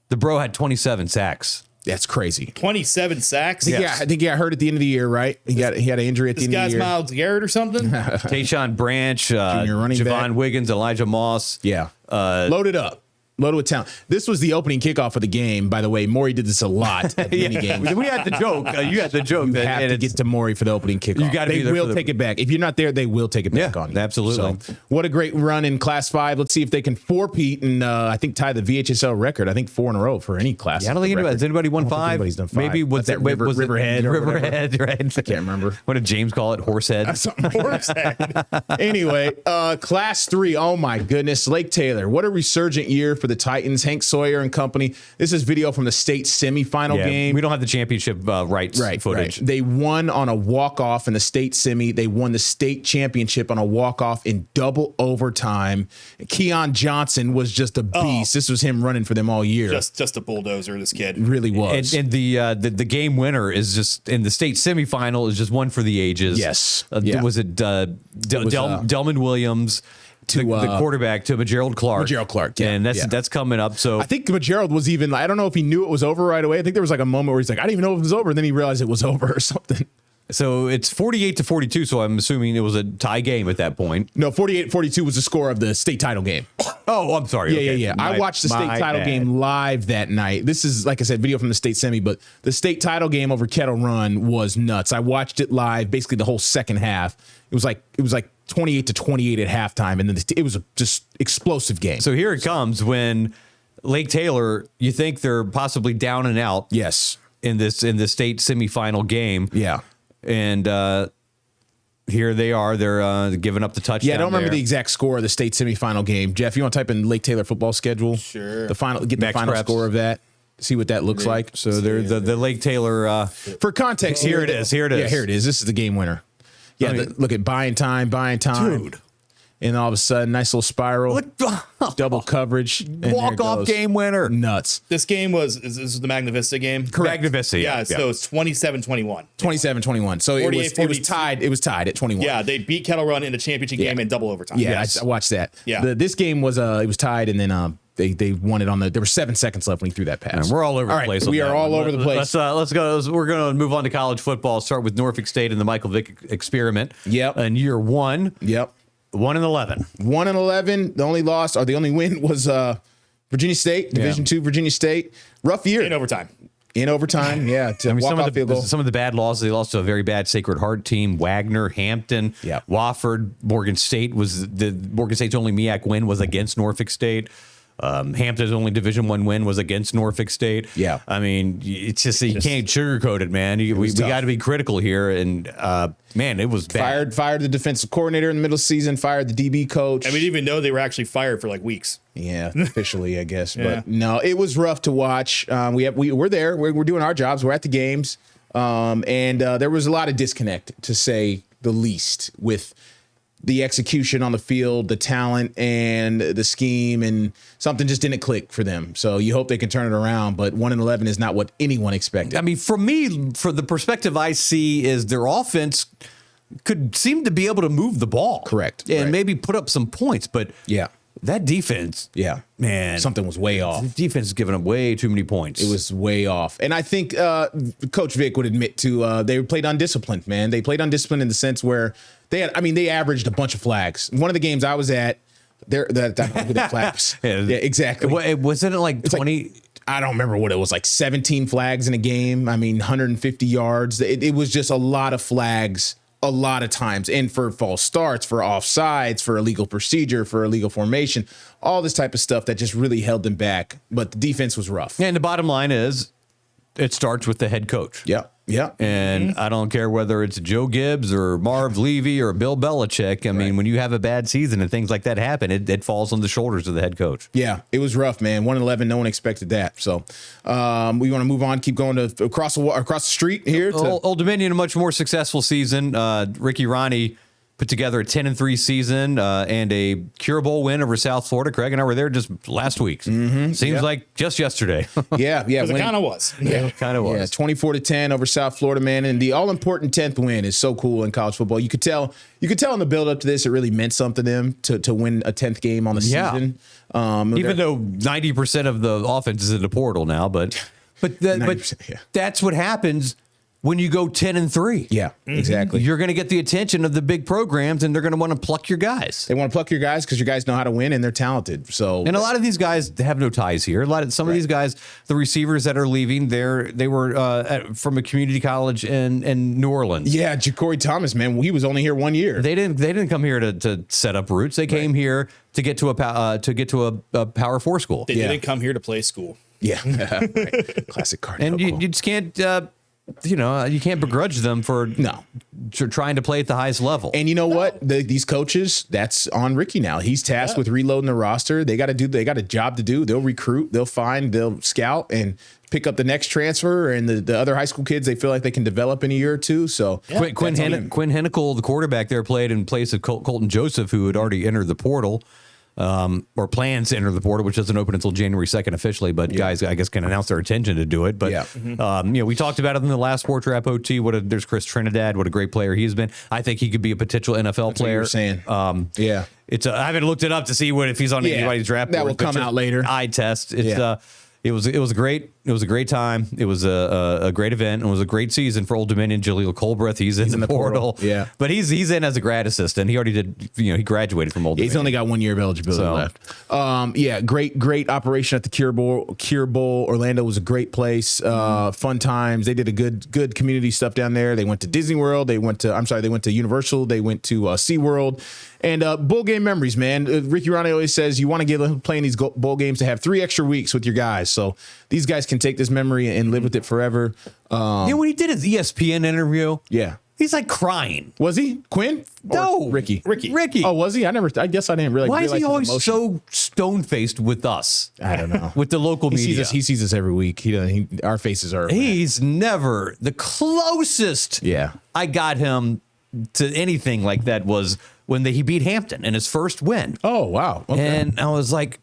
The bro had 27 sacks. That's crazy. 27 sacks? I think he got hurt at the end of the year, right? He had an injury at the end of the year. This guy's Miles Garrett or something? Tayshawn Branch, Junior running Javon back. Wiggins, Elijah Moss. Yeah. Loaded up. Loaded with talent. This was the opening kickoff of the game. By the way, Maury did this a lot at mini games. We had the joke. You had the joke. You have to get to Maury for the opening kickoff. You got to be there. They will take it back. If you're not there, they will take it back on you. Absolutely. So, what a great run in Class 5. Let's see if they can four-peat and I think tie the VHSL record. I think 4 in a row for any class. Yeah, I don't think has anybody won 5? Anybody's done 5. Maybe what's that? Riverhead. Riverhead, right? I can't remember. What did James call it? Horsehead. Horsehead. Anyway, Class 3. Oh my goodness, Lake Taylor. What a resurgent year for the Titans. Hank Sawyer and company. This is video from the state semifinal game. We don't have the championship rights footage. Right. They won on a walk-off in the state semi. They won the state championship on a walk-off in double overtime. Keon Johnson was just a beast. This was him running for them all year. Just a bulldozer, this kid. Really was. And the game winner is just in the state semifinal is just one for the ages. Yes. Was it Delman Williams? The quarterback to Gerald Clark. Gerald Clark, yeah. And that's coming up. So I think Gerald was even, I don't know if he knew it was over right away. I think there was like a moment where he's like, I didn't even know it was over. And then he realized it was over or something. So it's 48-42. So I'm assuming it was a tie game at that point. No, 48-42 was the score of the state title game. Oh, I'm sorry. Yeah. I watched the state title game live that night. This is, like I said, video from the state semi, but the state title game over Kettle Run was nuts. I watched it live, basically the whole second half. It was like 28-28 at halftime, and then it was a just explosive game. So here it comes when Lake Taylor, you think they're possibly down and out. Yes, in the state semifinal game. Yeah, and here they are. They're giving up the touchdown. Yeah, I don't remember the exact score of the state semifinal game. Jeff, you want to type in Lake Taylor football schedule? Sure. The final score of that. See what that looks like. So they're the Lake Taylor. For context, here it is. Yeah, here it is. This is the game winner. Yeah, look at buying time, dude. And all of a sudden, nice little spiral, double coverage, walk-off game winner. Nuts. This game was the Magna Vista game? Correct. Magna Vista, yeah. So it's 27-21. 27-21. So it was tied. It was tied at 21. Yeah, they beat Kettle Run in the championship game in double overtime. Yeah, yes. I watched that. Yeah. This game was it was tied, and then they won it on there were 7 seconds left when he threw that pass. We're all over the place. We are all over the place. Let's go. We're going to move on to college football. Start with Norfolk State and the Michael Vick experiment. Yep. In year 1. Yep. 1-11. 1-11. The only loss or the only win was Virginia State, Division II Virginia State. Rough year. In overtime. Yeah. Some of the bad losses. They lost to a very bad Sacred Heart team. Wagner, Hampton, Wofford, Morgan State Morgan State's only MEAC win was against Norfolk State. Hampton's only Division I win was against Norfolk State. Yeah. I mean, it's just you can't sugarcoat it, man. We got to be critical here. And, man, it was bad. Fired the defensive coordinator in the middle of the season, fired the DB coach. And we didn't even know they were actually fired for like weeks. Yeah, officially, I guess. But no, it was rough to watch. We're there. We're doing our jobs. We're at the games. And there was a lot of disconnect, to say the least, with the execution on the field, the talent and the scheme, and something just didn't click for them. So you hope they can turn it around, but 1-11 is not what anyone expected. I mean, for me, for the perspective I see is their offense could seem to be able to move the ball. Correct. And maybe put up some points, but that defense, man, something was way off. The defense is giving up way too many points. It was way off. And I think Coach Vic would admit to they played undisciplined, man. They played undisciplined in the sense where they averaged a bunch of flags. One of the games I was at, that flags. Yeah, exactly. Wasn't it like 20? I don't remember what it was, like 17 flags in a game. I mean, 150 yards. It was just a lot of flags a lot of times, and for false starts, for offsides, for illegal procedure, for illegal formation, all this type of stuff that just really held them back. But the defense was rough. And the bottom line is it starts with the head coach. Yeah. And I don't care whether it's Joe Gibbs or Marv Levy or Bill Belichick. I mean, when you have a bad season and things like that happen, it falls on the shoulders of the head coach. Yeah, it was rough, man. 1-11, no one expected that. So we want to move on, keep going to across the street here. Old Dominion, a much more successful season. Ricky Ronnie put together a 10-3 season and a Cure Bowl win over South Florida. Craig and I were there just last week. Seems like just yesterday. Yeah. It kind of was. Yeah, kind of was. Yeah, 24-10 over South Florida, man. And the all-important 10th win is so cool in college football. You could tell in the build-up to this, it really meant something to them to win a 10th game on the season. Even though 90% of the offense is in the portal now, but that's what happens when you go 10-3. Yeah, exactly. You're going to get the attention of the big programs, and they're going to want to pluck your guys. They want to pluck your guys because your guys know how to win and they're talented. So, and a lot of these guys have no ties here. Some of these guys, the receivers that are leaving, they were from a community college in New Orleans. Yeah, Ja'Cory Thomas, man, he was only here 1 year. They didn't come here to set up roots. They came here to get to a Power 4 school. They didn't come here to play school. Yeah, right. Classic card. And you just can't. You can't begrudge them for trying to play at the highest level. And you know what? These coaches, that's on Ricky now. He's tasked with reloading the roster. They got a job to do. They'll recruit, they'll find, they'll scout and pick up the next transfer and the other high school kids they feel like they can develop in a year or two. So Quinn Hennicle, the quarterback there, played in place of Colton Joseph, who had already entered the portal. Or plans to enter the portal, which doesn't open until January 2nd officially, but guys, I guess, can announce their intention to do it. But, we talked about it in the last Sportswrap OT. There's Chris Trinidad, what a great player he's been. I think he could be a potential NFL player. What you're saying. I haven't looked it up to see if he's on anybody's draft board. That will come out later. Eye test. It was a great time. It was a great event. It was a great season for Old Dominion. Jaleel Colbreth, he's in the portal. Yeah, but he's in as a grad assistant. He already did. He graduated from Old Dominion. He's only got 1 year of eligibility left. Great operation at the Cure Bowl. Orlando was a great place. Fun times. They did a good community stuff down there. They went to Disney World. They went to Universal. They went to SeaWorld. And bowl game memories, man. Ricky Ronnie always says you want to get playing these bowl games to have 3 extra weeks with your guys. So these guys can take this memory and live with it forever. When he did his ESPN interview, he's like crying. Was he Quinn? No, Ricky. Oh, was he? I guess I didn't really. Why is he always so stone faced with us? I don't know. With the local media, he sees us every week. Our faces are. He's never the closest. I got him to anything like that was when he beat Hampton in his first win. Oh, wow. Okay. And I was like,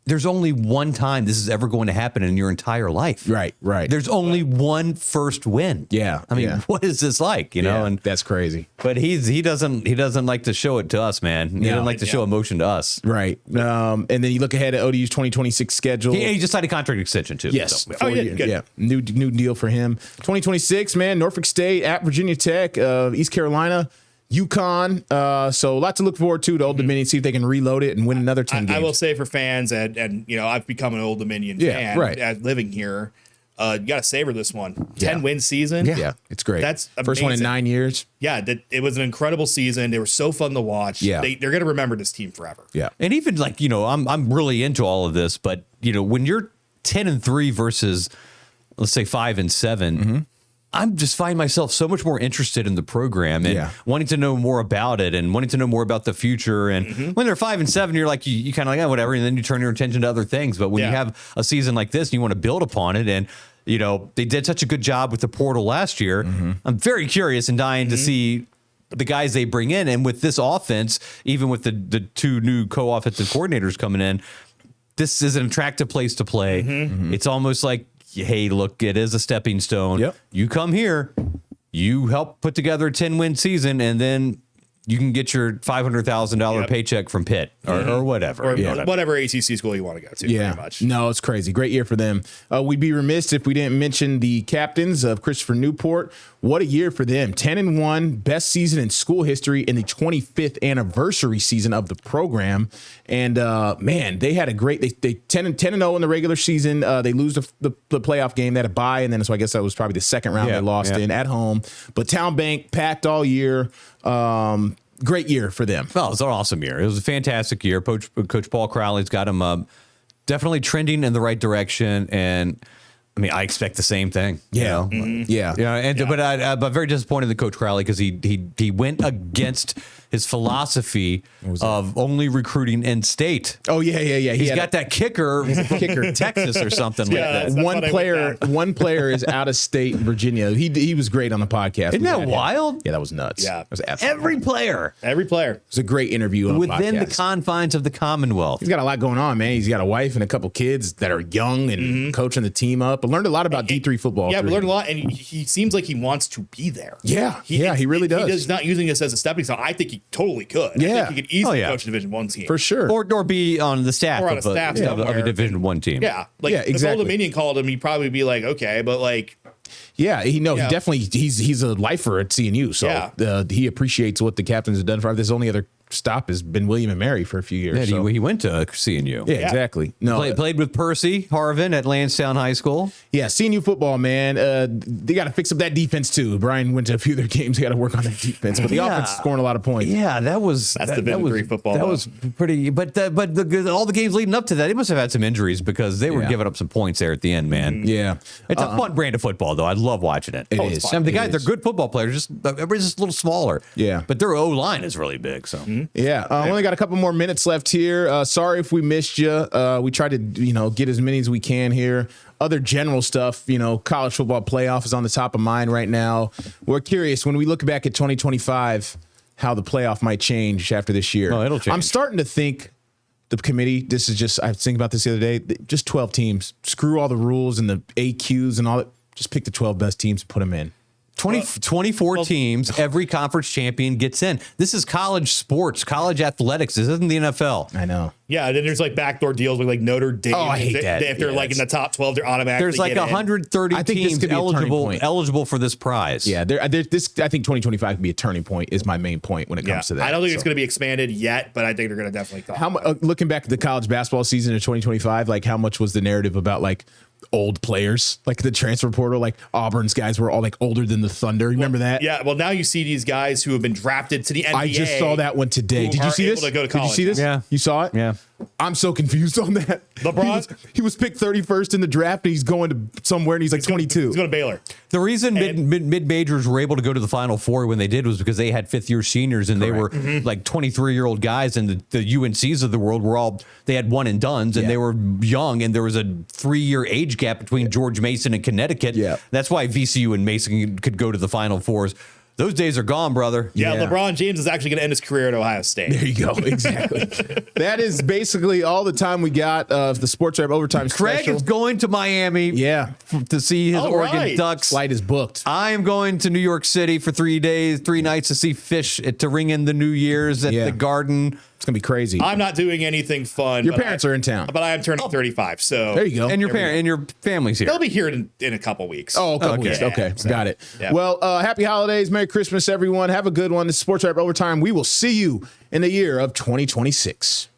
there's only one time this is ever going to happen in your entire life. Right. There's only one first win. Yeah. I mean, what is this like, And that's crazy. But he doesn't like to show it to us, man. He doesn't like to show emotion to us. Right. And then you look ahead at ODU's 2026 schedule. He just signed a contract extension too. Yes. So. Good. Yeah. New deal for him. 2026, man, Norfolk State at Virginia Tech, East Carolina, UConn. So a lot to look forward to Old Dominion, see if they can reload it and win another 10 games. I will say for fans, and I've become an Old Dominion fan living here. You got to savor this one. 10-win season. Yeah, it's great. That's amazing. First one in 9 years. Yeah, it was an incredible season. They were so fun to watch. Yeah. They're going to remember this team forever. Yeah. And even I'm really into all of this, but when you're 10-3 versus, let's say 5-7, I'm just find myself so much more interested in the program and wanting to know more about it and wanting to know more about the future. And when they're 5-7, you're like, you kind of like, whatever. And then you turn your attention to other things. But when you have a season like this and you want to build upon it, and, they did such a good job with the portal last year. I'm very curious and dying to see the guys they bring in. And with this offense, even with the two new co-offensive coordinators coming in, this is an attractive place to play. It's almost like, hey, look, it is a stepping stone. Yep. You come here, you help put together a 10-win season, and then you can get your $500,000 paycheck from Pitt or whatever. Or whatever ACC school you want to go to, pretty much. No, it's crazy. Great year for them. We'd be remiss if we didn't mention the captains of Christopher Newport. What a year for them. 10-1, best season in school history in the 25th anniversary season of the program. And, man, they had a great – they 10-0 in the regular season. They lose the playoff game. They had a bye, and then so I guess that was probably the second round they lost in at home. But Town Bank packed all year. Great year for them. Well, it was an awesome year. It was a fantastic year. Coach Paul Crowley's got him definitely trending in the right direction, and I mean, I expect the same thing. Yeah, But I'm very disappointed in Coach Crowley because he went against his philosophy of only recruiting in state. Oh yeah. He's got that kicker, Texas or something like that. One player is out of state, Virginia. He was great on the podcast. Isn't that wild? Yeah, that was nuts. Yeah, it was absolutely every player. It was a great interview on within the the confines of the Commonwealth. He's got a lot going on, man. He's got a wife and a couple kids that are young and coaching the team up. I learned a lot about D3 football. Yeah, we learned a lot, and he seems like he wants to be there. Yeah, he really does. He's not using this as a stepping stone. I think he totally could. Yeah, I think he could easily coach a Division I team for sure, or be on the staff of a Division I team. Yeah, exactly. If Old Dominion called him, he'd probably be like, okay, but like. Yeah, he definitely he's a lifer at CNU, so he appreciates what the captains have done for him. His only other stop has been William and Mary for a few years. Yeah, he went to CNU. Yeah, exactly. No, played with Percy Harvin at Lansdowne High School. Yeah, CNU football, man. They got to fix up that defense too. Brian went to a few of their games. They got to work on their defense, but the offense is scoring a lot of points. Yeah, that's Division III football. That was pretty. But all the games leading up to that, they must have had some injuries because they were giving up some points there at the end, man. Yeah, it's a fun brand of football, though. I love watching it. It is. And the guys, they're good football players. Everybody's just a little smaller. Yeah, but their O line is really big. So yeah, only got a couple more minutes left here. Sorry if we missed you. We tried to get as many as we can here. Other general stuff, college football playoff is on the top of mind right now. We're curious when we look back at 2025, how the playoff might change after this year. Oh, it'll change. I'm starting to think the committee. I was thinking about this the other day. Just 12 teams. Screw all the rules and the AQs and all that. Just pick the 12 best teams and put them in. 24 teams, every conference champion gets in. This is college sports, college athletics. This isn't the NFL. I know. Yeah, then there's backdoor deals with Notre Dame. Oh, I hate that. If they're in the top 12, they're automatically. There's 130 teams eligible for this prize. Yeah, I think 2025 could be a turning point. Is my main point when it comes to that. I don't think it's going to be expanded yet, but I think they're going to definitely talk. Looking back at the college basketball season of 2025, how much was the narrative about old players, the transfer portal, Auburn's guys were all older than the Thunder. Remember that? Yeah. Well, now you see these guys who have been drafted to the NBA. I just saw that one today. Did you see this? Did you see this? Yeah. You saw it? Yeah. I'm so confused on that. LeBron? He was picked 31st in the draft, and he's going to somewhere, and he's 22. He's going to Baylor. The reason mid-majors were able to go to the Final Four when they did was because they had fifth-year seniors, and they were 23-year-old guys, and the UNCs of the world they had one and dones, and they were young, and there was a 3-year age gap between George Mason and Connecticut. Yeah. That's why VCU and Mason could go to the Final Fours. Those days are gone, brother. Yeah, LeBron James is actually going to end his career at Ohio State. There you go. Exactly. That is basically all the time we got of the Sportswrap Overtime Craig special. is going to Miami to see his Oregon Ducks. Flight is booked. I am going to New York City for 3 nights to see Fish to ring in the New Year's at the Garden. It's going to be crazy. I'm not doing anything fun. Your parents are in town. But I am turning 35, so. There you go. And your family's here. They'll be here in a couple weeks. Oh, a couple weeks. Okay, got it. Yeah. Well, happy holidays. Merry Christmas, everyone. Have a good one. This is Sportswrap Overtime. We will see you in the year of 2026.